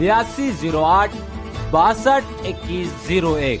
8208 62 2101।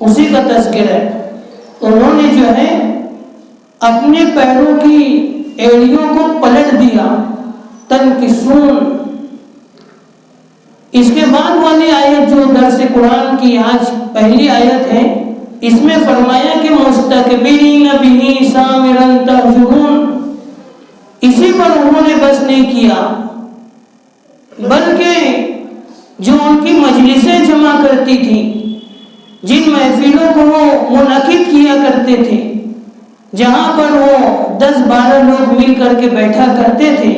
اسی کا تذکرہ ہے. انہوں نے جو ہے اپنے پیروں کی ایڑیوں کو پلٹ دیا. تنکسون. اس کے بعد والی آیت جو درس قرآن کی آج پہلی آیت ہے، اس میں فرمایا کہ مستکبرین بہ سامرا تہجرون. اسی پر انہوں نے بس نہیں کیا، بلکہ جو ان کی مجلسیں جمع کرتی تھی، جن محفلوں کو وہ منعقد کیا کرتے تھے، جہاں پر وہ 10-12 لوگ مل کر کے بیٹھا کرتے تھے،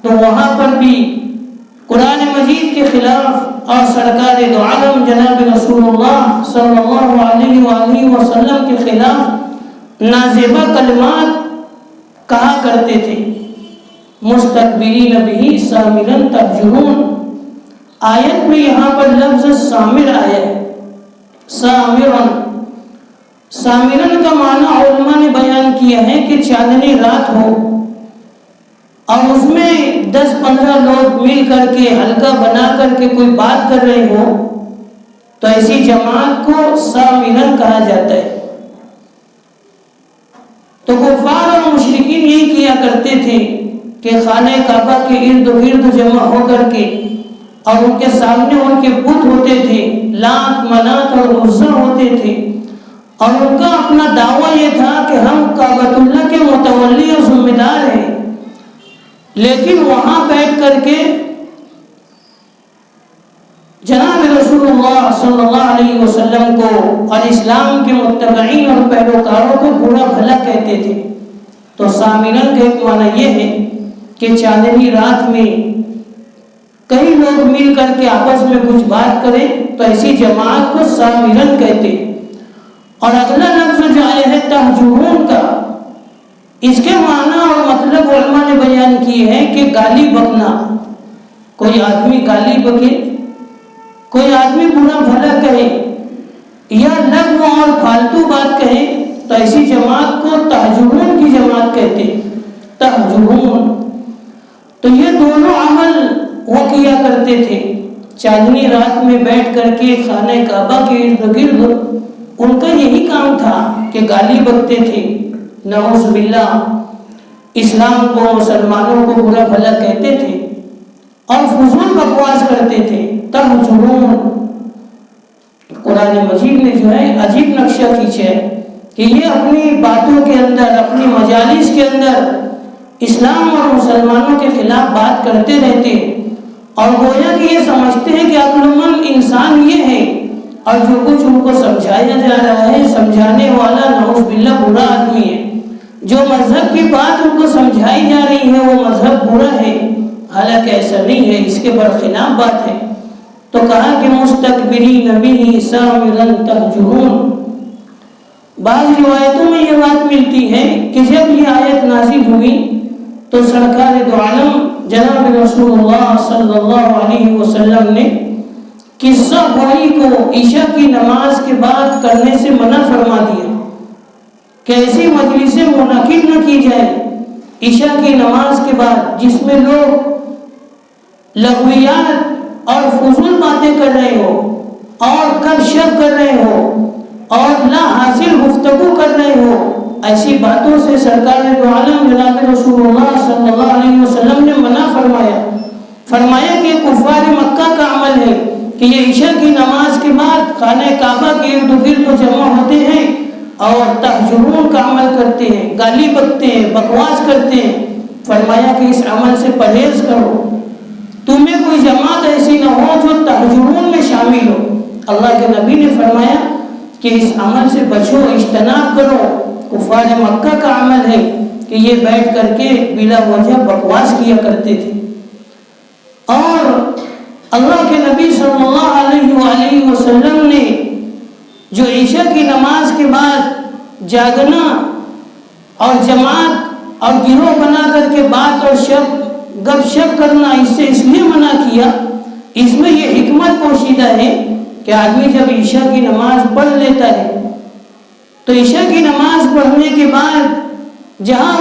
تو وہاں پر بھی قرآن مجید کے خلاف اور سرکار دو عالم جناب رسول اللہ صلی اللہ علیہ وآلہ وسلم کے خلاف نازیبہ کلمات کہا کرتے تھے. مستکبرین بہ سامرا تہجرون. آیت میں یہاں پر لفظ سامر آیا ہے. سامرن کا معنی علماء نے بیان کیا ہے کہ چاندنی رات ہو اور اس میں 10-15 لوگ مل کر کے حلقہ بنا کر کے کوئی بات کر رہے ہو، تو ایسی جماعت کو سامرن کہا جاتا ہے. تو کفار اور مشرکین یہی کیا کرتے تھے کہ خانہ کعبہ کے ارد گرد جمع ہو کر کے، اور ان کے سامنے ان کے بت ہوتے تھے، لات منات اور عزا ہوتے تھے، اور ان کا اپنا دعویٰ یہ تھا کہ ہم کعبۃ اللہ کے متولی اور ذمہ دار ہیں. لیکن وہاں بیٹھ کر کے جناب رسول اللہ صلی اللہ علیہ وسلم کو اور اسلام کے متبعین اور پیروکاروں کو برا بھلا کہتے تھے. تو سامرن کا ایک معنی یہ ہے کہ چاندنی رات میں کئی لوگ مل کر کے آپس میں کچھ بات کریں تو ایسی جماعت کو سامرن کہتے. اور اگلا لفظ جو آیا ہے تہجرون کا، اس کے معنی اور مطلب علماء نے بیان کیے ہیں کہ گالی بکنا. کوئی آدمی گالی بکے، کوئی آدمی برا بھلا کہے یا لغو اور فالتو بات کہے، تو ایسی جماعت کو تہجرون کی جماعت کہتے. تہجرون. تو یہ دونوں عمل وہ کیا کرتے تھے. چاندنی رات میں بیٹھ کر کے خانہ کعبہ کے ارد گرد ان کا یہی کام تھا کہ گالی بکتے تھے، نعوذ باللہ، اسلام کو مسلمانوں کو برا بھلا کہتے تھے اور فضول بکواس کرتے تھے. تہجرون. قرآن مجید نے جو ہے عجیب نقشہ کھینچا ہے کہ یہ اپنی باتوں کے اندر، اپنی مجالس کے اندر اسلام اور مسلمانوں کے خلاف بات کرتے رہتے اور گویا کہ یہ سمجھتے ہیں کہ عقلمند انسان یہ ہے، اور جو کچھ ان کو سمجھایا جا رہا ہے، سمجھانے والا نعوذ باللہ برا آدمی ہے. جو مذہب کی بات ان کو سمجھائی جا رہی ہے وہ مذہب برا ہے، حالانکہ ایسا نہیں ہے، اس کے برخلاف بات ہے. تو کہا کہ مستکبرین بہ سامرا تہجرون. بعض روایتوں میں یہ بات ملتی ہے کہ جب یہ آیت نازل ہوئی تو سرکار دو عالم جناب رسول اللہ صلی اللہ علیہ وسلم نے قصہ گوئی کو عشاء کی نماز کے بعد کرنے سے منع فرما دیا کہ ایسی مجلسیں منعقد نہ کی جائے عشاء کی نماز کے بعد جس میں لوگ لغویات اور فضول باتیں کر رہے ہو اور گپ شپ کر رہے ہو اور لا حاصل گفتگو کر رہے ہو. ایسی باتوں سے سرکار دو عالم جناب رسول اللہ صلی اللہ علیہ وسلم نے منع فرمایا کہ کفار مکہ کا عمل ہے کہ یہ عشاء کی نماز کے بعد خانہ کعبہ کے ارد گرد جمع ہوتے ہیں اور تہجرون کا عمل کرتے ہیں، گالی بکتے ہیں، بکواس کرتے ہیں. فرمایا کہ اس عمل سے پرہیز کرو، تمہیں کوئی جماعت ایسی نہ ہو جو تہجرون میں شامل ہو. اللہ کے نبی نے فرمایا کہ اس عمل سے بچو، اجتناب کرو. کفار مکہ کا عمل ہے کہ یہ بیٹھ کر کے بلا وجہ بکواس کیا کرتے تھے. اور اللہ کے نبی صلی اللہ علیہ وآلہ وسلم نے جو عشاء کی نماز کے بعد جاگنا اور جماعت اور گروہ بنا کر کے بات اور گپ شپ کرنا، اس سے اس لیے منع کیا، اس میں یہ حکمت پوشیدہ ہے کہ آدمی جب عشاء کی نماز پڑھ لیتا ہے تو عشاء کی نماز پڑھنے کے بعد جہاں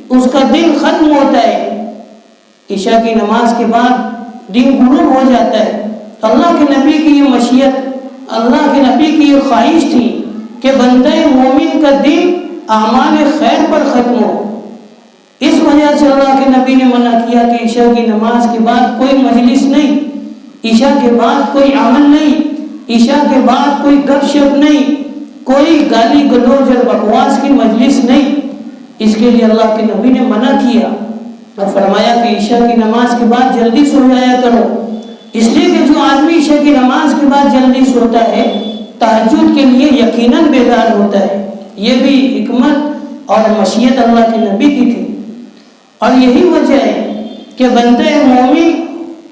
اس کا دن ختم ہوتا ہے، عشاء کی نماز کے بعد دن غروب ہو جاتا ہے. اللہ کے نبی کی یہ مشیت اللہ کے نبی کی یہ خواہش تھی کہ بندہ مومن کا دن اعمال خیر پر ختم ہو۔ اس وجہ سے اللہ کے نبی نے منع کیا کہ عشاء کی نماز کے بعد کوئی مجلس نہیں، عشاء کے بعد کوئی عمل نہیں، عشاء کے بعد کوئی گپ شپ نہیں، کوئی گالی گلوچ اور بکواس کی مجلس نہیں۔ اس کے لیے اللہ کے نبی نے منع کیا اور فرمایا کہ عشاء کی نماز کے بعد جلدی سو جایا کرو، اس لیے کہ جو آدمی عشاء کی نماز کے بعد جلدی سوتا ہے تہجد کے لیے یقیناً بیدار ہوتا ہے۔ یہ بھی حکمت اور مشیت اللہ کے نبی کی تھی، اور یہی وجہ ہے کہ بندہ مومن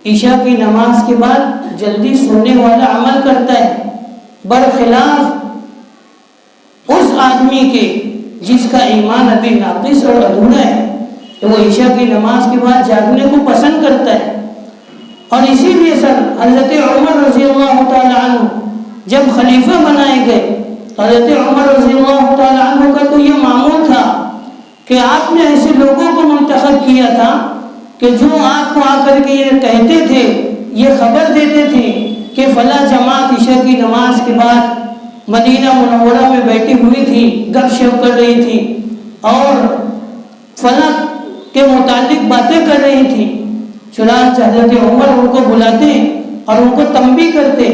عشاء کی نماز کے بعد جلدی سونے والا عمل کرتا ہے، برخلاف اس آدمی کے جس کا ایمان ابھی ناقص اور ادھورا ہے کہ وہ عشاء کی نماز کے بعد جاگنے کو پسند کرتا ہے۔ اور اسی لیے حضرت عمر رضی اللہ تعالی عنہ جب خلیفہ بنائے گئے، حضرت عمر رضی اللہ تعالی عنہ کا تو یہ معمول تھا کہ آپ نے ایسے لوگوں کو منتخب کیا تھا کہ جو آپ کو آ کر کے یہ کہتے تھے، یہ خبر دیتے تھے کہ فلاں جماعت عشاء کی نماز کے بعد مدینہ منورہ میں بیٹھی ہوئی تھی، گپ شپ کر رہی تھی اور فلاں کے متعلق باتیں کر رہی تھی۔ چنانچہ حضرت عمر ان کو بلاتے اور ان کو تنبیہ کرتے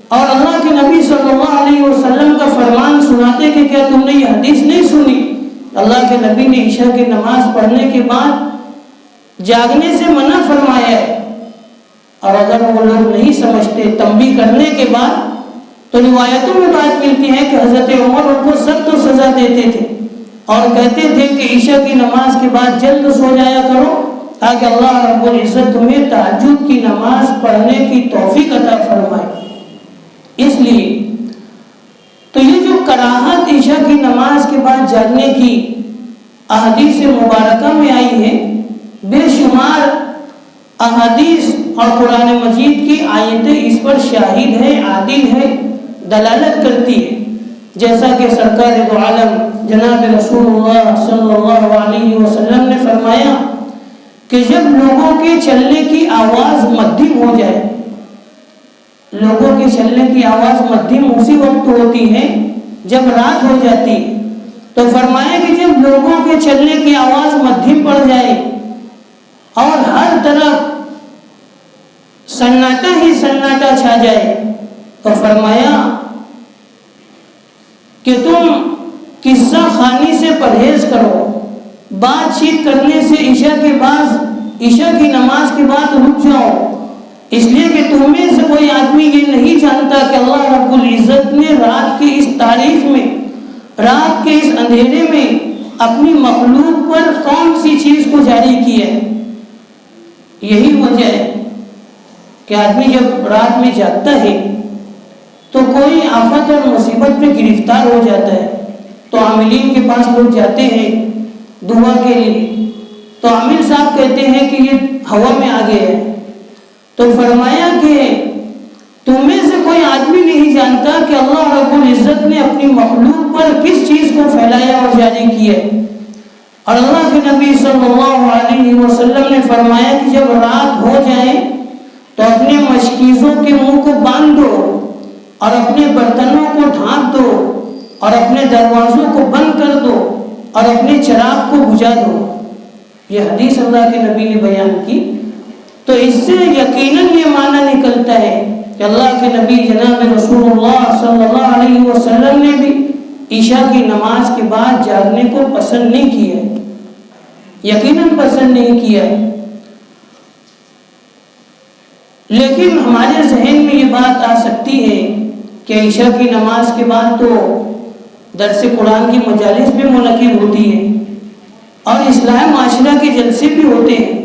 اور اللہ کے نبی صلی اللہ علیہ وسلم کا فرمان سناتے کہ کیا تم نے یہ حدیث نہیں سنی؟ اللہ کے نبی نے عشاء کی نماز پڑھنے کے بعد جاگنے سے منع فرمایا ہے، اور اگر وہ لوگ نہیں سمجھتے تنبیہ کرنے کے بعد تو روایتوں میں بات ملتی ہے کہ حضرت عمر ان کو سخت سزا دیتے تھے اور کہتے تھے کہ عشاء کی نماز کے بعد جلد سو جایا کرو تاکہ اللہ رب العزت تمہیں تہجد کی نماز پڑھنے کی توفیق عطا فرمائے۔ اس لیے تو یہ جو کراہت عشاء کی نماز کے بعد جاگنے کی احادیث مبارکہ میں آئی ہے، بے شمار احادیث اور قرآن مجید کی آیتیں اس پر شاہد ہے، عادل ہے، دلالت کرتی ہے۔ جیسا کہ سرکار دو عالم جناب رسول اللہ صلی اللہ علیہ وسلم نے فرمایا کہ جب لوگوں کے چلنے کی آواز مدھم ہو جائے، لوگوں کے چلنے کی آواز مدھم اسی وقت ہوتی ہے جب رات ہو جاتی ہے، تو فرمایا کہ جب لوگوں کے چلنے کی آواز مدھم پڑ جائے اور ہر طرف سناٹا ہی سناٹا چھا جائے تو فرمایا کہ تم قصہ خوانی سے پرہیز کرو، بات چیت کرنے سے عشاء کی نماز کے بعد رک جاؤ، اس لیے کہ تم میں سے کوئی آدمی یہ نہیں جانتا کہ اللہ رب العزت نے رات کی اس تاریخ میں، رات کے اس اندھیرے میں اپنی مخلوق پر کون سی چیز کو جاری کی ہے۔ یہی وجہ ہے کہ آدمی جب رات میں جاگتا ہے تو کوئی آفت اور مصیبت میں گرفتار ہو جاتا ہے تو عاملین کے پاس لوگ جاتے ہیں دعا کے لیے، تو عامل صاحب کہتے ہیں کہ یہ ہوا میں آ گیا ہے، تو فرمایا کہ تم میں سے کوئی آدمی نہیں جانتا کہ اللہ رب العزت نے اپنی مخلوق پر کس چیز کو پھیلایا اور جاری کیا ہے۔ اور اللہ کے نبی صلی اللہ علیہ وسلم نے فرمایا کہ جب رات ہو جائے تو اپنے مشکیزوں کے منہ کو باندھ دو اور اپنے برتنوں کو ڈھانپ دو اور اپنے دروازوں کو بند کر دو اور اپنے چراغ کو بجھا دو۔ یہ حدیث اللہ کے نبی نے بیان کی، تو اس سے یقیناً یہ معنی نکلتا ہے کہ اللہ کے نبی جناب رسول اللہ صلی اللہ علیہ وسلم نے بھی عشاء کی نماز کے بعد جاگنے کو پسند نہیں کیا ہے، یقیناً پسند نہیں کیا ہے۔ لیکن ہمارے ذہن میں یہ بات آ سکتی ہے کہ عشاء کی نماز کے بعد تو درس قرآن کی مجالس بھی منعقد ہوتی ہے اور اصلاح معاشرہ کے جلسے بھی ہوتے ہیں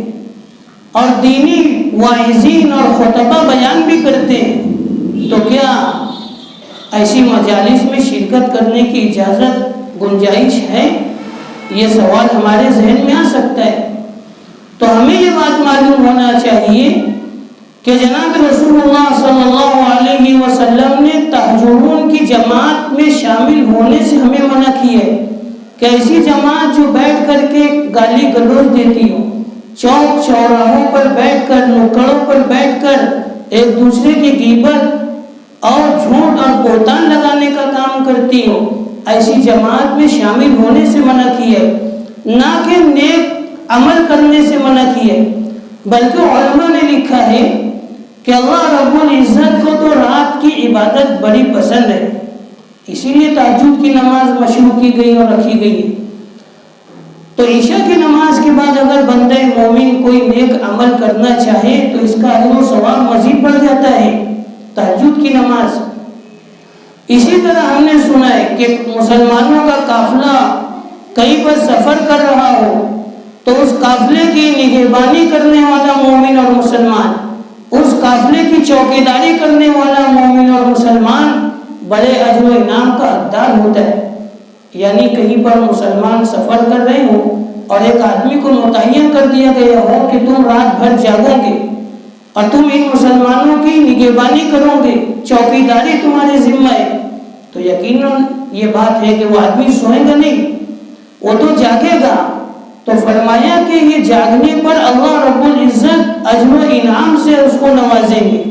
اور دینی واعظین اور خطبہ بیان بھی کرتے ہیں، تو کیا ایسی مجالس میں شرکت کرنے کی اجازت گنجائش ہے؟ یہ سوال ہمارے ذہن میں آ سکتا ہے۔ تو ہمیں یہ بات معلوم ہونا چاہیے کہ جناب رسول اللہ صلی اللہ علیہ وسلم نے تہجدون کی جماعت میں شامل ہونے سے ہمیں منع کیا ہے کہ ایسی جماعت جو بیٹھ کر کے گالی گلوچ دیتی ہو، چوک چوراہوں پر بیٹھ کر، نکڑوں پر بیٹھ کر ایک دوسرے کی غیبت اور جھوٹ اور بہتان لگانے کا کام کرتی ہو، ایسی جماعت میں شامل ہونے سے منع کیا ہے، نہ کہ نیک عمل کرنے سے منع کیا ہے۔ بلکہ علماء نے لکھا ہے کہ اللہ رب العزت کو تو رات کی عبادت بڑی پسند ہے، اسی لیے تہجد کی نماز مشروع کی گئی اور رکھی گئی ہے۔ تو عشاء کی نماز کے بعد اگر بندہ مومن کوئی نیک عمل کرنا چاہے تو اس کا اجر و ثواب مزید بڑھ جاتا ہے، تہجد کی نماز۔ اسی طرح ہم نے سنا ہے کہ مسلمانوں کا قافلہ کہیں پر سفر کر رہا ہو تو اس قافلے کی نگہبانی کرنے والا مومن اور مسلمان، اس قافلے کی چوکیداری کرنے والا مومن اور مسلمان بڑے اجر و انعام کا حقدار ہوتا ہے۔ یعنی کہیں پر مسلمان سفر کر رہے ہوں اور ایک آدمی کو متعین کر دیا گیا ہو کہ تم رات بھر جاگو گے اور تم ان مسلمانوں کی نگہبانی کرو گے، چوکیداری تمہارے ذمہ ہے، تو یقیناً یہ بات ہے کہ وہ آدمی سوئے گا نہیں، وہ تو جاگے گا۔ تو فرمایا کہ یہ جاگنے پر اللہ رب العزت اجر و انعام سے اس کو نوازیں گے،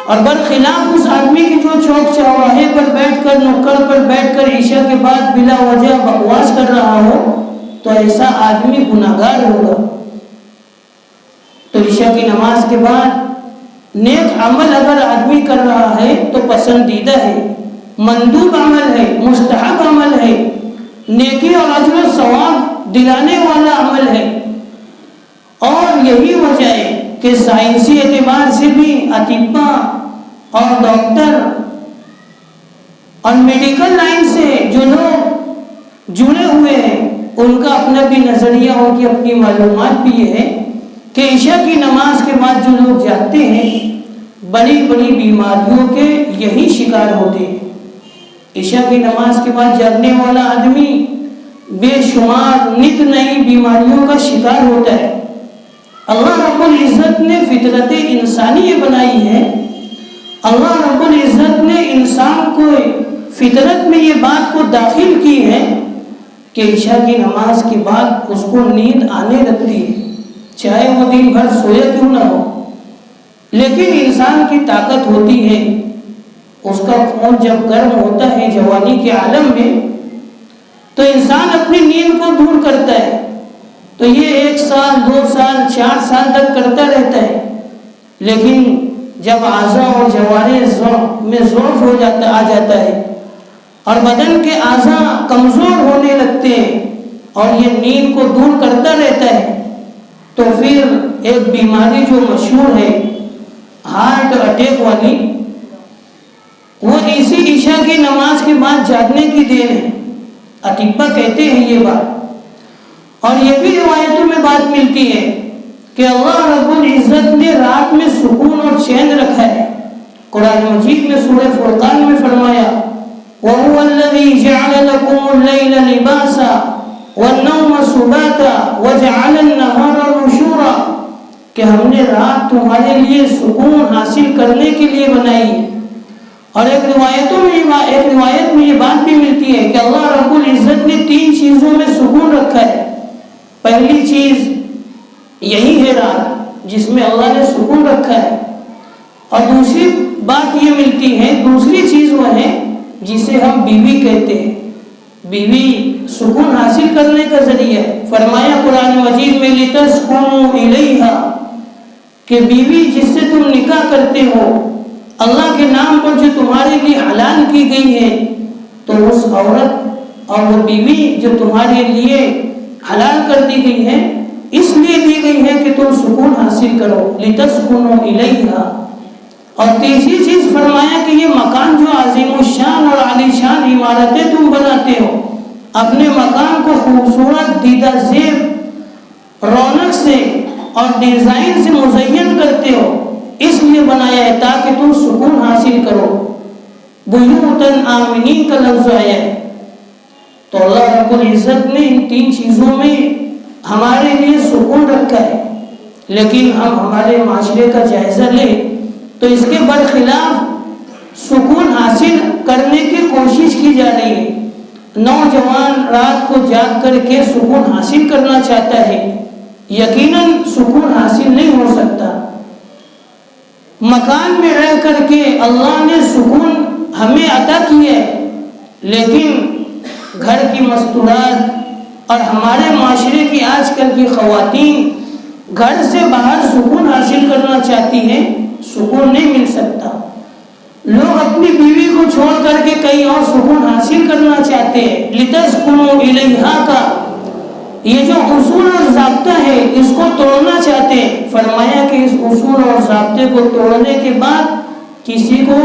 اور برخلاف اس آدمی کی جو چوک چوراہے پر بیٹھ کر، نکڑ پر بیٹھ کر عشاء کے بعد بلا وجہ بکواس کر رہا ہو تو ایسا آدمی گناہگار ہوگا۔ تو عشاء کی نماز کے بعد نیک عمل اگر آدمی کر رہا ہے تو پسندیدہ ہے، مندوب عمل ہے، مستحب عمل ہے، نیکی اور اجر و ثواب دلانے والا عمل ہے۔ اور یہی وجہ ہے کہ سائنسی اعتبار سے بھی اطباء اور ڈاکٹر اور میڈیکل لائن سے جو لوگ جڑے ہوئے ہیں ان کا اپنا بھی نظریہ، ان کی اپنی معلومات بھی یہ ہے کہ عشاء کی نماز کے بعد جو لوگ جاگتے ہیں بڑی بڑی بیماریوں کے یہی شکار ہوتے ہیں۔ عشاء کی نماز کے بعد جاگنے والا آدمی بے شمار نت نئی بیماریوں کا شکار ہوتا ہے۔ اللہ رب العزت نے فطرت انسانی یہ بنائی ہے، اللہ رب العزت نے انسان کو فطرت میں یہ بات کو داخل کی ہے کہ عشاء کی نماز کے بعد اس کو نیند آنے لگتی ہے، چاہے وہ دن بھر سویا کیوں نہ ہو۔ لیکن انسان کی طاقت ہوتی ہے، اس کا خون جب گرم ہوتا ہے جوانی کے عالم میں تو انسان اپنی نیند کو دور کرتا ہے، تو یہ 1 سال 2 سال 4 سال تک کرتا رہتا ہے۔ لیکن جب اعضاء اور جوارح میں ضعف آ جاتا ہے اور بدن کے اعضاء کمزور ہونے لگتے ہیں اور یہ نیند کو دور کرتا رہتا ہے تو پھر ایک بیماری جو مشہور ہے ہارٹ اٹیک والی، وہ اسی عشاء کی نماز کے بعد جاگنے کی دیر ہے۔ اطباء کہتے ہیں یہ بات، اور یہ بھی روایتوں میں بات ملتی ہے کہ اللہ رب العزت نے رات میں سکون اور چین رکھا ہے۔ قرآن مجید میں سورہ فرقان میں فرمایا وَهُوَ الَّذِي جَعَلَ لَكُمُ اللَّيْلَ لِبَاسًا وَالنَّوْمَ سُبَاتًا وَجَعَلَ النَّهَارَ نُشُورًا، کہ ہم نے رات تمہارے لیے سکون حاصل کرنے کے لیے بنائی ہے۔ اور ایک روایت میں یہ بات بھی ملتی ہے کہ اللہ رب العزت نے 3 چیزوں میں سکون رکھا ہے۔ پہلی چیز یہی ہے رات جس میں اللہ نے سکون رکھا ہے، اور دوسری بات یہ ملتی ہے، دوسری چیز وہ ہے جسے ہم بیوی کہتے ہیں۔ بیوی سکون حاصل کرنے کا ذریعہ ہے۔ فرمایا قرآن مجید میں لِتَسْكُنُوا إِلَيْهَا، کہ بیوی جس سے تم نکاح کرتے ہو اللہ کے نام پر جو تمہارے لیے حلال کی گئی ہے، تو اس عورت اور وہ بیوی جو تمہارے لیے حلال کر دی گئی ہے اس لیے دی گئی ہے کہ تم سکون حاصل کرو، لِتَسْكُنُوا إِلَيْهَا۔ اور تیسری چیز فرمایا کہ یہ مکان جو عظیم الشان اور عالی شان عمارتیں تم بناتے ہو، اپنے مکان کو خوبصورت دیدہ زیب رونق سے اور ڈیزائن سے مزین کرتے ہو، اس لیے بنایا ہے تاکہ تم سکون حاصل کرو۔ بیوتن آمنین کا لفظ آیا ہے۔ تو اللہ رب العزت نے ان 3 چیزوں میں ہمارے لیے سکون رکھا ہے، لیکن ہم ہمارے معاشرے کا جائزہ لیں تو اس کے برخلاف سکون حاصل کرنے کی کوشش کی جا رہی ہے۔ نوجوان رات کو جاگ کر کے سکون حاصل کرنا چاہتا ہے، یقیناً سکون حاصل نہیں ہو سکتا۔ مکان میں رہ کر کے اللہ نے سکون ہمیں عطا کیا ہے، لیکن گھر کی مستورات اور ہمارے معاشرے کی آج کل کی خواتین گھر سے باہر سکون حاصل کرنا چاہتی ہیں، سکون نہیں مل سکتا۔ لوگ اپنی بیوی کو چھوڑ کر کے کہیں اور سکون حاصل کرنا چاہتے ہیں۔ لِتَسْكُنُوا إِلَيْهَا کا یہ جو اصول اور ضابطہ ہے اس کو توڑنا چاہتے ہیں۔ فرمایا کہ اس اصول اور ضابطے کو توڑنے کے بعد کسی کو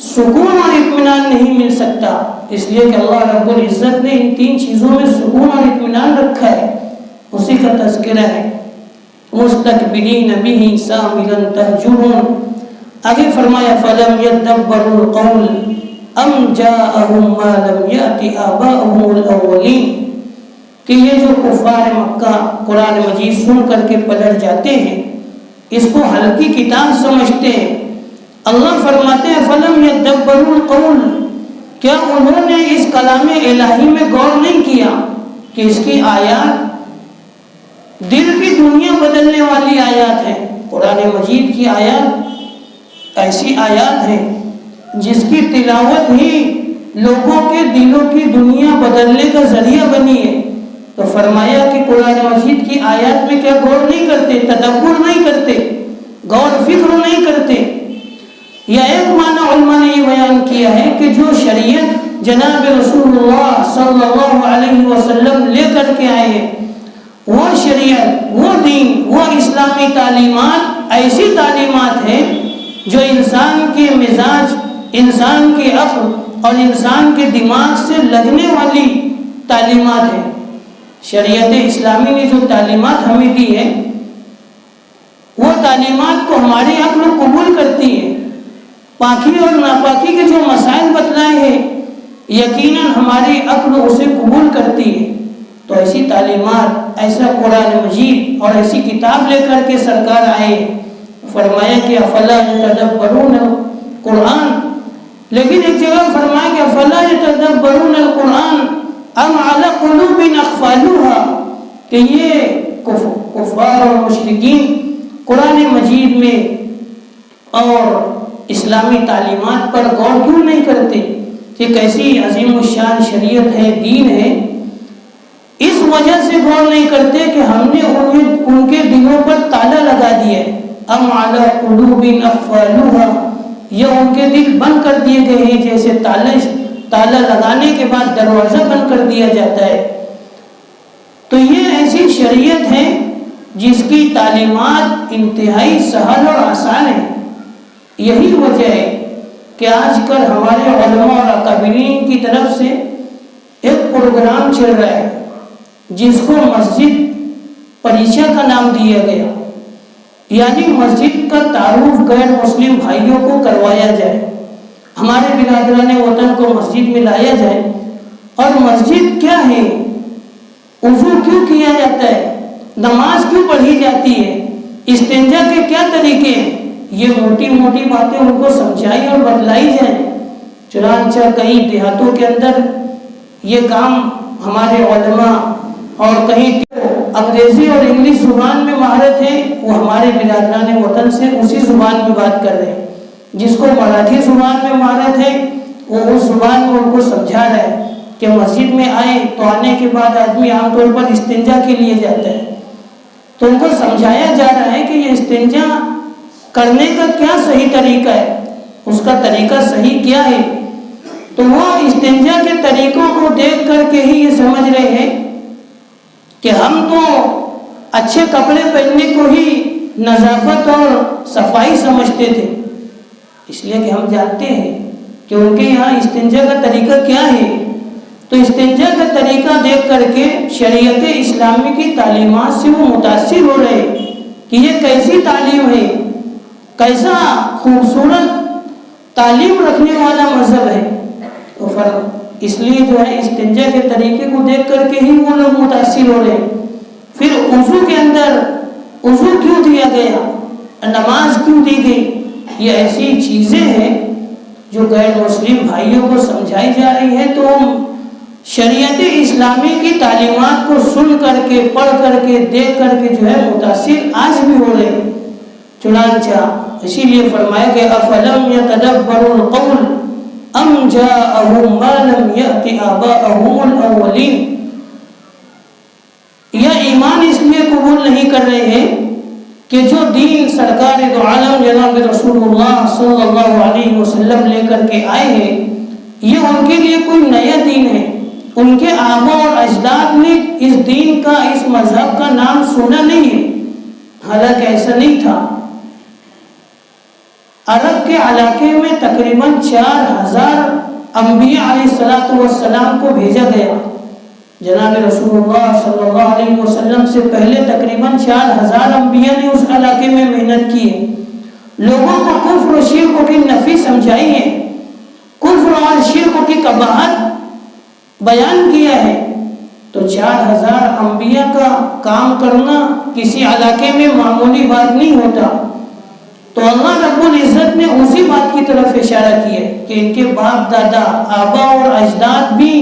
سکون اور اطمینان نہیں مل سکتا، اس لیے کہ اللہ رب العزت نے ان 3 چیزوں میں سکون اور اطمینان رکھا ہے، اسی کا تذکرہ ہے۔ مستقبلین بہ ساملا تہجرون، آگے فرمایا فلم یدبروا القول ام جاءہم ما لم یأت آباؤہم الاولین، کہ یہ جو کفار مکہ قرآن مجید سن کر کے پلٹ جاتے ہیں، اس کو ہلکی کتاب سمجھتے ہیں۔ اللہ فرماتے ہیں فلم یدبروا القول، کیا انہوں نے اس کلام الہی میں غور نہیں کیا کہ اس کی آیات دل کی دنیا بدلنے والی آیات ہیں۔ قرآن مجید کی آیات ایسی آیات ہیں جس کی تلاوت ہی لوگوں کے دلوں کی دنیا بدلنے کا ذریعہ بنی ہے۔ تو فرمایا کہ قرآن مجید کی آیات میں کیا غور نہیں کرتے، تدبر نہیں کرتے، غور فکر نہیں کرتے۔ یا ایک معنی علماء نے یہ بیان کیا ہے کہ جو شریعت جناب رسول اللہ صلی اللہ علیہ وسلم لے کر کے آئے ہیں، وہ شریعت، وہ دین، وہ اسلامی تعلیمات ایسی تعلیمات ہیں جو انسان کے مزاج، انسان کے عقل اور انسان کے دماغ سے لگنے والی تعلیمات ہیں۔ شریعت اسلامی نے جو تعلیمات ہمیں دی ہے وہ تعلیمات کو ہماری عقل قبول کرتی ہے۔ پاکی اور ناپاکی کے جو مسائل بتلائے ہیں یقیناً ہماری عقل اسے قبول کرتی ہے۔ تو ایسی تعلیمات، ایسا قرآن مجید اور ایسی کتاب لے کر کے سرکار آئے، فرمایا کہ افلا یتدبرون القرآن، لیکن ایک جگہ فرمایا کہ افلا یتدبرون القرآن ام علی قلوب اقفالوها، کہ یہ کفار اور مشرکین قرآن مجید میں اور اسلامی تعلیمات پر غور کیوں نہیں کرتے کہ کیسی عظیم الشان شریعت ہے، دین ہے۔ اس وجہ سے غور نہیں کرتے کہ ہم نے ان کے دلوں پر تالا لگا دیا ہے۔ ام علی قلوب اقفالوها، یہ ان کے دل بند کر دیے گئے ہیں جیسے تالا لگانے کے بعد دروازہ بند کر دیا جاتا ہے۔ تو یہ ایسی شریعت ہے جس کی تعلیمات انتہائی سہل اور آسان ہے۔ یہی وجہ ہے کہ آج کل ہمارے علماء اور اکابرین کی طرف سے ایک پروگرام چل رہا ہے جس کو مسجد پریچا کا نام دیا گیا، یعنی مسجد کا تعارف غیر مسلم بھائیوں کو کروایا جائے، ہمارے برادران وطن کو مسجد میں لایا جائے۔ اور مسجد کیا ہے، وضو کیوں کیا جاتا ہے، نماز کیوں پڑھی جاتی ہے، استنجا کے کیا طریقے ہیں، یہ موٹی موٹی باتیں ان کو سمجھائی اور بتلائی جائیں۔ چنانچہ کئی دیہاتوں کے اندر یہ کام ہمارے علماء، اور کہیں انگریزی اور انگلش زبان میں مہارت ہے وہ ہمارے برادران وطن سے اسی زبان میں بات کر رہے ہیں، جس کو مراٹھی زبان میں مہارت ہے وہ اس زبان میں ان کو سمجھا رہا ہے کہ مسجد میں آئے تو آنے کے بعد آدمی عام طور پر استنجا کے لیے جاتا ہے، تو ان کو سمجھایا جا رہا ہے کہ یہ استنجا کرنے کا کیا صحیح طریقہ ہے، اس کا طریقہ صحیح کیا ہے۔ تو وہ استنجا کے طریقوں کو دیکھ کر کے ہی یہ سمجھ رہے ہیں کہ ہم تو اچھے کپڑے پہننے کو ہی نظافت اور صفائی سمجھتے تھے، اس لیے کہ ہم جانتے ہیں کہ ان کے یہاں استنجا کا طریقہ کیا ہے۔ تو استنجا کا طریقہ دیکھ کر کے شریعت اسلامی کی تعلیمات سے وہ متاثر ہو رہے کہ یہ کیسی تعلیم ہے، کیسا خوبصورت تعلیم رکھنے والا مذہب ہے۔ تو اس لیے جو ہے استنجا کے طریقے کو دیکھ کر کے ہی وہ لوگ متاثر ہو رہے ہیں۔ پھر وضو کے اندر وضو کیوں دیا گیا، نماز کیوں دی گئی، یہ ایسی چیزیں ہیں جو غیر مسلم بھائیوں کو سمجھائی جا رہی ہے۔ تو شریعت اسلامی کی تعلیمات کو سن کر کے، پڑھ کر کے، دیکھ کر کے جو ہے متاثر آج بھی ہو رہے ہیں۔ چنانچہ اسی لیے فرمایا کہ افلم یتدبروا القول ام جاءہم ما لم یأت آباءہم الاولین، یا ایمان اس لیے قبول نہیں کر رہے ہیں کہ جو دین سرکار دو عالم جناب رسول اللہ صلی اللہ علیہ وسلم لے کر کے آئے ہیں یہ ان کے لیے کوئی نیا دین ہے، ان کے آبا اور اجداد نے اس دین کا، اس مذہب کا نام سنا نہیں ہے، حالانکہ ایسا نہیں تھا۔ عرب کے علاقے میں تقریباً 4000 انبیاء علیہ السلام کو بھیجا گیا۔ جناب رسول اللہ صلی اللہ علیہ وسلم سے پہلے تقریباً 4000 انبیاء نے اس علاقے میں محنت کی ہے، لوگوں کو کفر و شرک کی نفی سمجھائی ہے، کفر اور شرک کی قباحت بیان کیا ہے۔ تو 4000 انبیاء کا کام کرنا کسی علاقے میں معمولی بات نہیں ہوتا۔ تو اللہ رب العزت نے اسی بات کی طرف اشارہ کیا کہ ان کے باپ دادا آبا اور اجداد بھی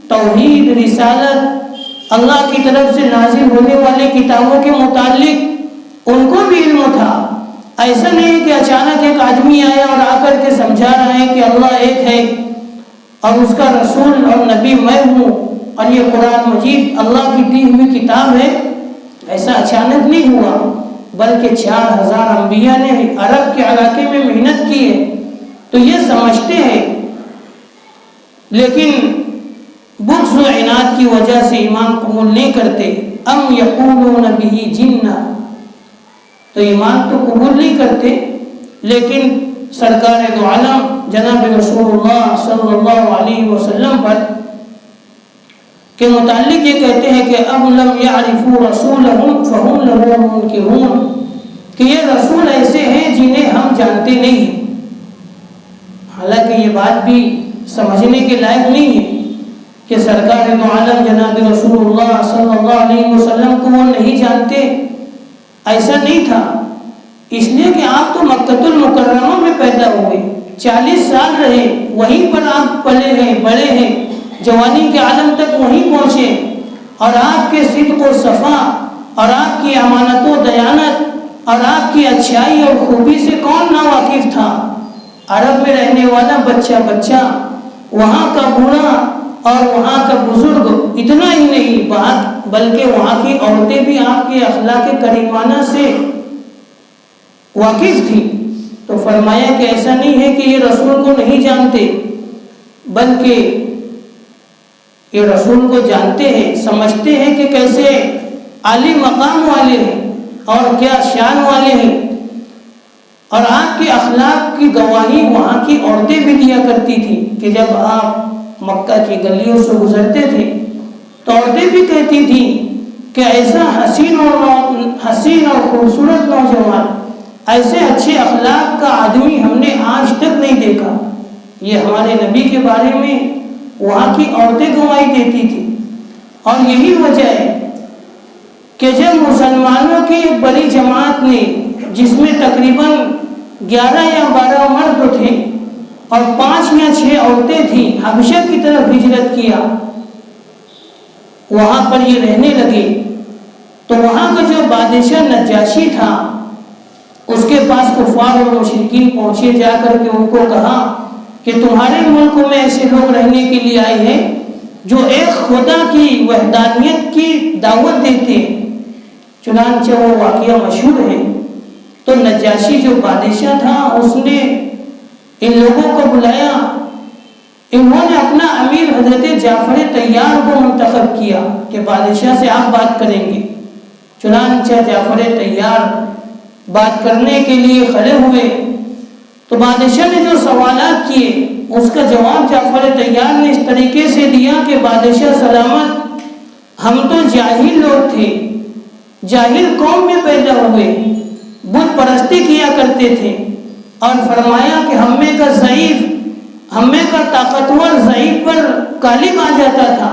توحید، رسالت، اللہ کی طرف سے نازل ہونے والے کتابوں کے متعلق ان کو بھی علم تھا۔ ایسا نہیں کہ اچانک ایک آدمی آیا اور آ کر کے سمجھا رہا ہے کہ اللہ ایک ہے اور اس کا رسول اور نبی میں ہوں اور یہ قرآن مجید اللہ کی دی ہوئی کتاب ہے، ایسا اچانک نہیں ہوا، بلکہ 4000 انبیاء نے عرب کے علاقے میں محنت کی ہے۔ تو یہ سمجھتے ہیں، لیکن بغض و عناد کی وجہ سے ایمان قبول نہیں کرتے۔ ام یقولون بہ جنہ، تو ایمان تو قبول نہیں کرتے، لیکن سرکار دو عالم جناب رسول اللہ صلی اللہ علیہ وسلم پر کے متعلق یہ کہتے ہیں کہ اب لم یعرفوا رسولہم فہم لہ منکرون، کہ یہ رسول ایسے ہیں جنہیں ہم جانتے نہیں ہیں۔ حالانکہ یہ بات بھی سمجھنے کے لائق نہیں ہے کہ سرکار دو عالم جناب رسول اللہ صلی اللہ علیہ وسلم کو وہ نہیں جانتے، ایسا نہیں تھا۔ اس لیے کہ آپ تو مکہ المکرمہ میں پیدا ہوئے، 40 سال رہے، وہیں پر آپ پلے ہیں، بڑے ہیں، جوانی کے عالم تک وہیں پہنچے، اور آپ کے صدق و صفا اور آپ کی امانت و دیانت اور آپ کی اچھائی اور خوبی سے کون ناواقف تھا؟ عرب میں رہنے والا بچہ وہاں کا بوڑھا اور وہاں کا بزرگ، اتنا ہی نہیں بات بلکہ وہاں کی عورتیں بھی آپ کے اخلاق کریمانہ سے واقف تھی۔ تو فرمایا کہ ایسا نہیں ہے کہ یہ رسول کو نہیں جانتے، بلکہ یہ رسول کو جانتے ہیں، سمجھتے ہیں کہ کیسے عالی مقام والے ہیں اور کیا شان والے ہیں، اور آپ کے اخلاق کی گواہی وہاں کی عورتیں بھی دیا کرتی تھی کہ جب آپ مکہ کی گلیوں سے گزرتے تھے تو عورتیں بھی کہتی تھیں کہ ایسا حسین اور خوبصورت نوجوان، ایسے اچھے اخلاق کا آدمی ہم نے آج تک نہیں دیکھا۔ یہ ہمارے نبی کے بارے میں وہاں کی عورتیں گواہی دیتی تھی۔ اور یہی وجہ ہے کہ جب مسلمانوں کی ایک بڑی جماعت نے، جس میں تقریباً 11 یا 12 مرد تھے اور 5 یا 6 عورتیں تھیں، حبشہ کی طرف ہجرت کیا، وہاں پر یہ رہنے لگے، تو وہاں کا جو بادشاہ نجاشی تھا اس کے پاس کفار اور مشرکین پہنچے، جا کر کے ان کو کہا کہ تمہارے ملک میں ایسے لوگ رہنے کے لیے آئے ہیں جو ایک خدا کی وحدانیت کی دعوت دیتے ہیں۔ چنانچہ وہ واقعہ مشہور ہے۔ تو نجاشی جو بادشاہ تھا اس نے ان لوگوں کو بلایا، انہوں نے اپنا امیر حضرت جعفر طیار کو منتخب کیا کہ بادشاہ سے آپ بات کریں گے۔ چنانچہ جعفر طیار بات کرنے کے لیے کھڑے ہوئے، تو بادشاہ نے جو سوالات کیے اس کا جواب جعفر طیار نے اس طریقے سے دیا کہ بادشاہ سلامت، ہم تو جاہل لوگ تھے، جاہل قوم میں پیدا ہوئے، بت پرستی کیا کرتے تھے، اور فرمایا کہ ہم میں کا ضعیف، ہم میں کا طاقتور ضعیف پر غالب آ جاتا تھا،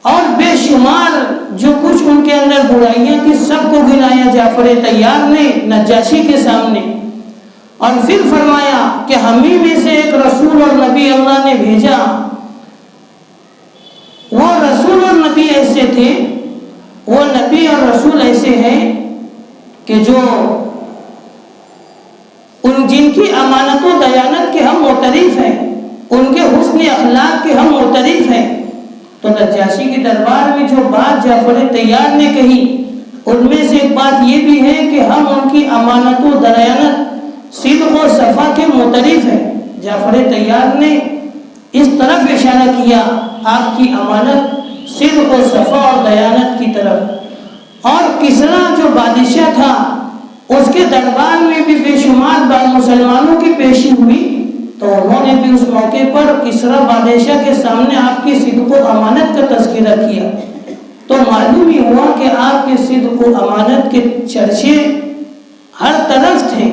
اور بے شمار جو کچھ ان کے اندر برائیاں تھی سب کو گنایا جعفر طیار نے نجاشی کے سامنے، اور پھر فرمایا کہ ہم ہی میں سے ایک رسول اور نبی اللہ نے بھیجا۔ وہ رسول اور نبی ایسے تھے، وہ نبی اور رسول ایسے ہیں کہ جو ان جن کی امانت و دیانت کے ہم معترف ہیں، ان کے حسن اخلاق کے ہم معترف ہیں، تو نجاشی کے دربار میں جو بات جعفر طیار نے کہی ان میں سے ایک بات یہ بھی ہے کہ ہم ان کی امانت و دیانت، صدق و صفا کے معترف ہیں۔ جعفر طیار نے اس طرف اشارہ کیا، آپ کی امانت، صدق و صفا اور دیانت کی طرف۔ اور کسریٰ جو بادشاہ تھا اس کے دربار میں بھی بے شمار مسلمانوں کی پیشی ہوئی، تو انہوں نے بھی اس موقع پر کسریٰ بادشاہ کے سامنے آپ کی صدق و امانت کا تذکرہ کیا، تو معلوم ہی ہوا کہ آپ کے صدق و امانت کے چرچے ہر طرف تھے۔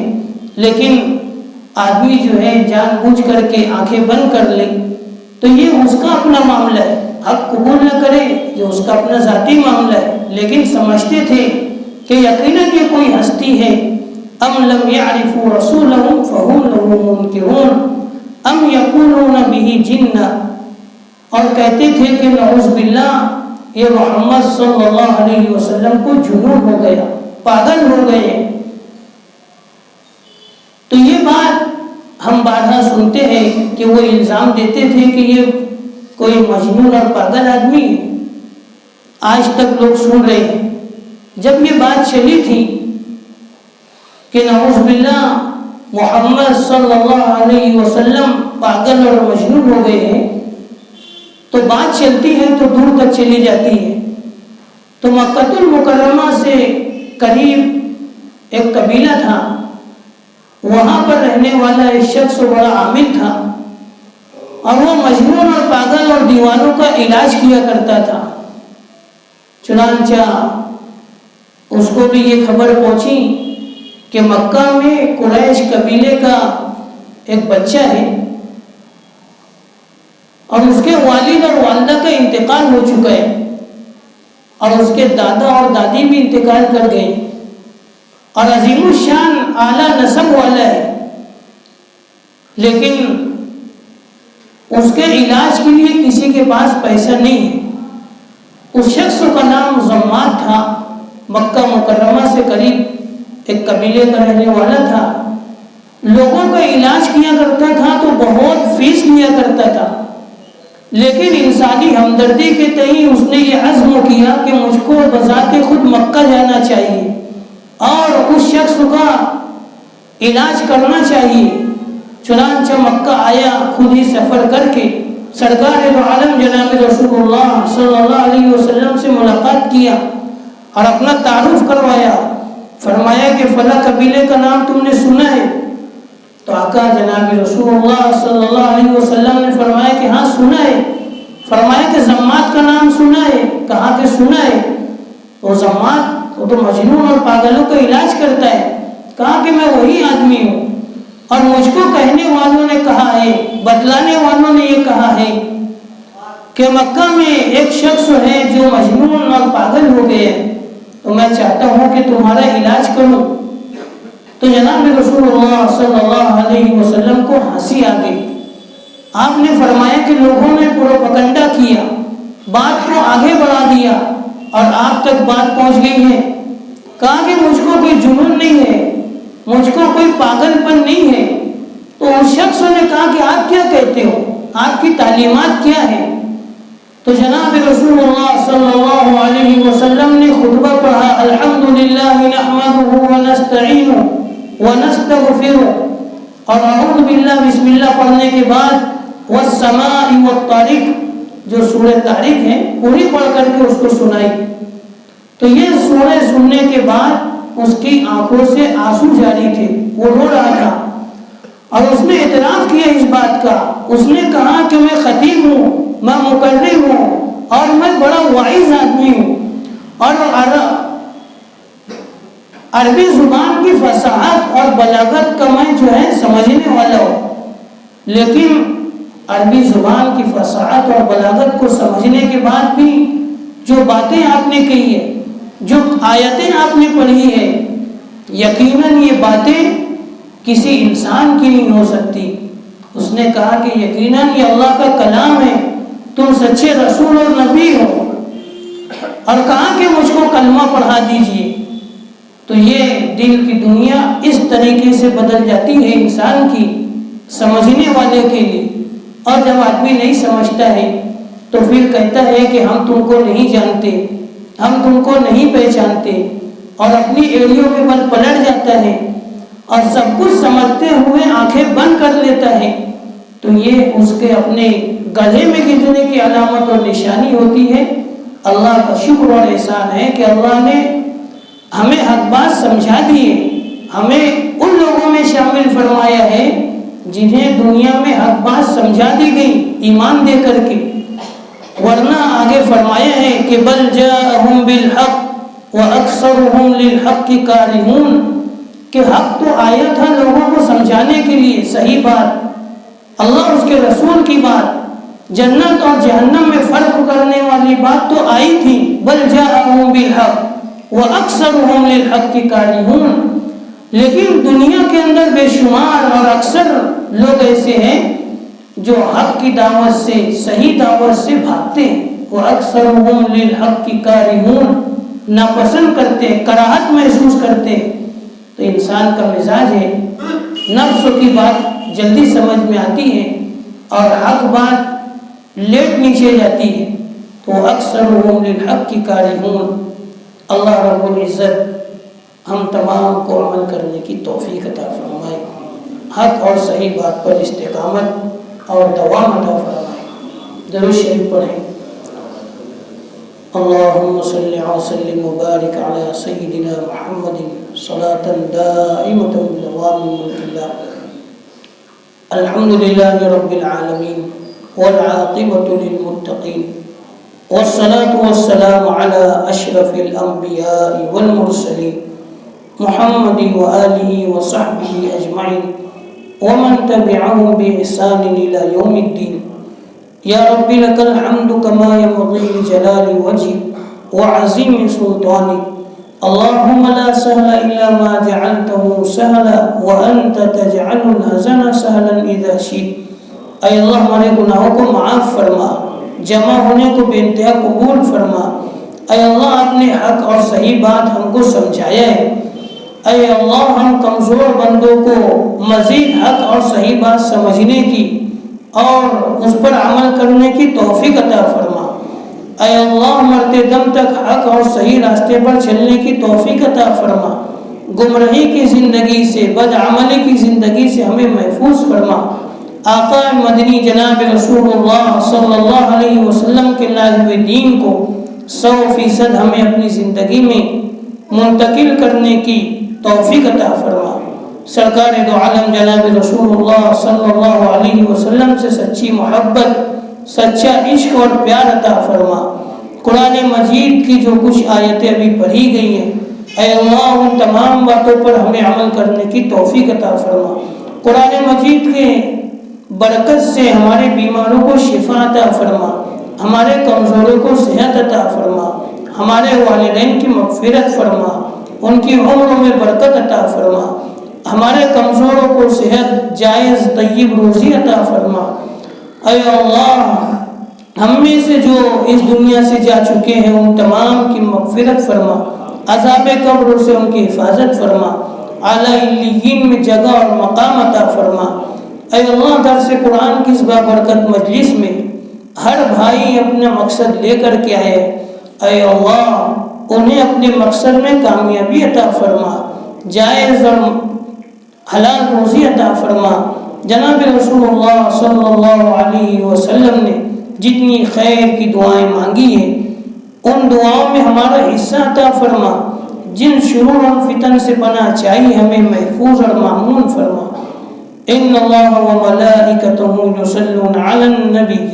لیکن آدمی جو ہے جان بوجھ کر کے آنکھیں بند کر لے تو یہ اس کا اپنا معاملہ ہے، حق قبول نہ کرے یہ اس کا اپنا ذاتی معاملہ ہے، لیکن سمجھتے تھے کہ یقیناً یہ کوئی ہستی ہے۔ ام لم یعرفوا رسولهم فهم له منکرون ام یقولون به جنہ، اور کہتے تھے کہ نعوذ باللہ یہ محمد صلی اللہ علیہ وسلم کو جنون ہو گیا، پاگل ہو گئے۔ تو یہ بات ہم بارہا سنتے ہیں کہ وہ الزام دیتے تھے کہ یہ کوئی مجنون اور پاگل آدمی ہے، آج تک لوگ سن رہے ہیں۔ جب یہ بات چلی تھی کہ نعوذ باللہ محمد صلی اللہ علیہ وسلم پاگل اور مجنون ہو گئے ہیں، تو بات چلتی ہے تو دور تک چلی جاتی ہے۔ تو مکہ المکرمہ سے قریب ایک قبیلہ تھا، وہاں پر رہنے والا ایک شخص بڑا عامل تھا، اور وہ مجنون اور پاگل اور دیوانوں کا علاج کیا کرتا تھا۔ چنانچہ اس کو بھی یہ خبر پہنچی کہ مکہ میں قریش قبیلے کا ایک بچہ ہے اور اس کے والد اور والدہ کا انتقال ہو چکا ہے، اور اس کے دادا اور دادی بھی انتقال کر گئے، اور عظیم الشان اعلیٰ نسب والا ہے، لیکن اس کے علاج کے لیے کسی کے پاس پیسہ نہیں ہے۔ اس شخص کا نام ضماد تھا، مکہ مکرمہ سے قریب ایک قبیلے کا رہنے والا تھا، لوگوں کا علاج کیا کرتا تھا تو بہت فیس لیا کرتا تھا، لیکن انسانی ہمدردی کے تئیں اس نے یہ عزم کیا کہ مجھ کو بذات خود مکہ جانا چاہیے اور اس شخص کا علاج کرنا چاہیے۔ چنانچہ مکہ آیا، خود ہی سفر کر کے سرکار دو عالم جناب رسول اللہ صلی اللہ علیہ وسلم سے ملاقات کیا اور اپنا تعارف کروایا، فرمایا کہ فلاں قبیلے کا نام تم نے سنا ہے؟ تو آقا جناب رسول اللہ صلی اللہ علیہ وسلم نے فرمایا کہ ہاں سنا ہے۔ فرمایا کہ ضماد کا نام سنا ہے؟ کہا کہ سنا ہے۔ وہ ضماد وہ تو مجنون اور پاگلوں کا علاج کرتا ہے۔ کہا کہ میں وہی آدمی ہوں، اور مجھ کو کہنے والوں نے کہا ہے، بتلانے والوں نے یہ کہا ہے کہ مکہ میں ایک شخص ہے جو مجنون اور پاگل ہو گئے ہیں، تو میں چاہتا ہوں کہ تمہارا علاج کروں۔ تو جناب رسول اللہ صلی اللہ علیہ وسلم کو ہنسی آ گئی۔ آپ نے فرمایا کہ لوگوں نے پروپیگنڈا کیا، بات کو آگے بڑھا دیا اور آپ تک بات پہنچ گئی ہے۔ کہا کہ مجھ کو کوئی جنون نہیں ہے، مجھ کو کوئی پاگل پن نہیں ہے۔ تو اس شخص نے کہا کہ آپ کیا کہتے ہو، آپ کی تعلیمات کیا ہے؟ تو جناب رسول اللہ صلی اللہ علیہ وسلم نے خطبہ پڑھا، الحمدللہ نحمدہ ونستعینہ ونستغفرہ، اور اعوذ باللہ بسم اللہ پڑھنے کے بعد والسماء والطارق، جو سورہ طارق ہے پوری پڑھ کر کے اس کو سنائی۔ تو یہ سورہ سننے کے بعد اس کی آنکھوں سے آنسو جاری تھے، وہ رو رہا تھا، اور اس نے اعتراف کیا اس بات کا۔ اس نے کہا کہ میں خطیب ہوں، میں مقرر ہوں، اور میں بڑا واعظ آدمی ہوں، اور عربی زبان کی فصاحت اور بلاغت کا میں جو ہے سمجھنے والا ہوں، لیکن عربی زبان کی فصاحت اور بلاغت کو سمجھنے کے بعد بھی جو باتیں آپ نے کہی ہے، جو آیتیں آپ نے پڑھی ہے، یقیناً یہ باتیں کسی انسان کی نہیں ہو سکتی۔ اس نے کہا کہ یقیناً یہ اللہ کا کلام ہے، تم سچے رسول اور نبی ہو، اور کہا کہ مجھ کو کلمہ پڑھا دیجئے۔ تو یہ دل کی دنیا اس طریقے سے بدل جاتی ہے انسان کی سمجھنے والے کے لیے. اور جب آدمی نہیں سمجھتا ہے تو پھر کہتا ہے کہ ہم تم کو نہیں جانتے, ہم تم کو نہیں پہچانتے, اور اپنی ایڑیوں کے بل پلٹ جاتا ہے اور سب کچھ سمجھتے ہوئے آنکھیں بند کر لیتا ہے. تو یہ اس کے اپنے گدھے میں گرنے کی علامت اور نشانی ہوتی ہے. اللہ کا شکر اور احسان ہے کہ اللہ نے ہمیں حق بات سمجھا دیے, ہمیں ان لوگوں میں شامل فرمایا ہے جنہیں دنیا میں حق بات سمجھا دی گئی ایمان دے کر کے. ورنہ آگے فرمایا ہے کہ بل جاءہم بالحق واکثرہم للحق کارہون, کہ حق تو آیا تھا لوگوں کو سمجھانے کے لیے, صحیح بات, اللہ اس کے رسول کی بات, جنت اور جہنم میں فرق کرنے والی بات تو آئی تھی. بل جاءہم بالحق وَأَكْثَرُهُمْ لِلْحَقِّ كَارِهُونَ, لیکن دنیا کے اندر بے شمار اور اکثر لوگ ایسے ہیں جو حق کی دعوت سے, صحیح دعوت سے بھاگتے ہیں. وَأَكْثَرُهُمْ لِلْحَقِّ كَارِهُونَ, ناپسند کرتے, کراہت محسوس کرتے. تو انسان کا مزاج ہے, نفس کی بات جلدی سمجھ میں آتی ہے اور حق بات لیٹ نیچے جاتی ہے. تو اکثرهم للحق کارہون. اللہ رب العزت ہم تمام کو عمل کرنے کی توفیق عطا فرمائے, حق اور صحیح بات پر استقامت اور دوام عطا فرمائے. درود شریف پڑھیں. اللهم صل وسلم وبارك على سيدنا محمد صلاة دائمة بدوام ملك الله. الحمد لله رب العالمين والعاقبة للمتقين والصلاة والسلام على أشرف الأنبياء والمرسلين محمد وآله وصحبه أجمعين ومن تبعهم بإحسان إلى يوم الدين. يا رب لك الحمد كما ينبغي لجلال وجهك وعظيم سلطانك. اللهم لا سهل إلا ما جعلته سهلا وأنت تجعل الحزن سهلا إذا شئت. اے اللہ ہمارے گناہوں کو معاف فرما, جمع ہونے کو بے انتہا قبول فرما. اے اللہ اپنے حق اور صحیح بات ہم کو سمجھایا ہے. اے اللہ ہم کمزور بندوں کو مزید حق اور صحیح بات سمجھنے کی اور اس پر عمل کرنے کی توفیق عطا فرما. اے اللہ مرتے دم تک حق اور صحیح راستے پر چلنے کی توفیق عطا فرما. گمراہی کی زندگی سے, بدعملی کی زندگی سے ہمیں محفوظ فرما. آقا مدنی جناب رسول اللہ صلی اللہ علیہ وسلم کے لائے ہوئے دین کو 100% ہمیں اپنی زندگی میں منتقل کرنے کی توفیق عطا فرما. سرکار دو عالم جناب رسول اللہ صلی اللہ علیہ وسلم سے سچی محبت, سچا عشق اور پیار عطا فرما. قرآن مجید کی جو کچھ آیتیں ابھی پڑھی گئی ہیں, اے اللہ ان تمام باتوں پر ہمیں عمل کرنے کی توفیق عطا فرما. قرآن مجید کے برکت سے ہمارے بیماروں کو شفا عطا فرما, ہمارے کمزوروں کو صحت عطا فرما, ہمارے والدین کی مغفرت فرما, ان کی عمروں میں برکت عطا فرما, ہمارے کمزوروں کو صحت جائز طیب روزی عطا فرما. اے اللہ ہم میں سے جو اس دنیا سے جا چکے ہیں ان تمام کی مغفرت فرما, عذاب قبر سے ان کی حفاظت فرما, اعلیٰ علیین میں جگہ اور مقام عطا فرما. اے اللہ درس قرآن کی اس بابرکت مجلس میں ہر بھائی اپنا مقصد لے کر کے آئے. اے اللہ انہیں اپنے مقصد میں کامیابی عطا فرما, جائز اور حلال روزی عطا فرما. جناب رسول اللہ صلی اللہ علیہ وسلم نے جتنی خیر کی دعائیں مانگی ہیں ان دعاؤں میں ہمارا حصہ عطا فرما. جن شرور اور فتن سے پناہ چاہیے ہمیں محفوظ اور مامون فرما. ان اللہ وملائکتہ یصلون علی النبی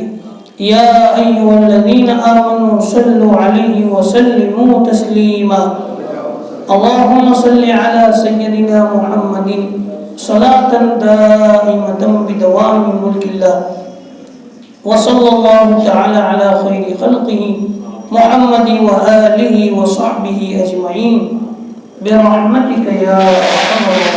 یا ایھا الذین آمنوا صلوا علیہ وسلموا تسلیما. اللهم صل على سيدنا محمد صلاة دائمة بدوام ملك الله. وصلى الله تعالى على خير خلقه محمد وآله وصحبه أجمعين برحمتك يا أرحم الراحمين.